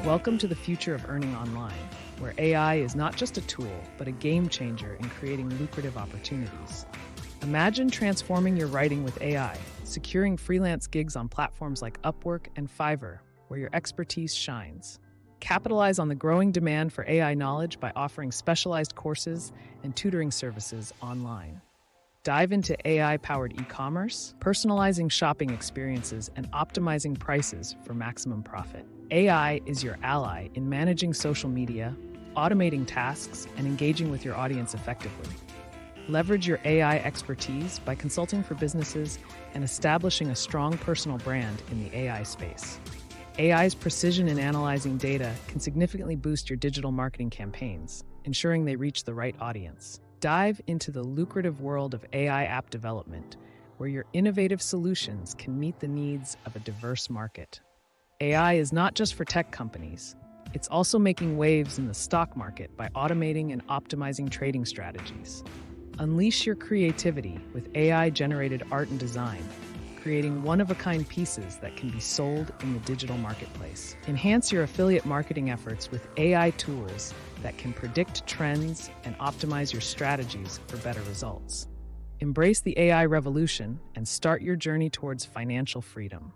Welcome to the future of earning online, where AI is not just a tool, but a game changer in creating lucrative opportunities. Imagine transforming your writing with AI, securing freelance gigs on platforms like Upwork and Fiverr, where your expertise shines. Capitalize on the growing demand for AI knowledge by offering specialized courses and tutoring services online. Dive into AI-powered e-commerce, personalizing shopping experiences, and optimizing prices for maximum profit. AI is your ally in managing social media, automating tasks, and engaging with your audience effectively. Leverage your AI expertise by consulting for businesses and establishing a strong personal brand in the AI space. AI's precision in analyzing data can significantly boost your digital marketing campaigns, ensuring they reach the right audience. Dive into the lucrative world of AI app development, where your innovative solutions can meet the needs of a diverse market. AI is not just for tech companies. It's also making waves in the stock market by automating and optimizing trading strategies. Unleash your creativity with AI-generated art and design, creating one-of-a-kind pieces that can be sold in the digital marketplace. Enhance your affiliate marketing efforts with AI tools that can predict trends and optimize your strategies for better results. Embrace the AI revolution and start your journey towards financial freedom.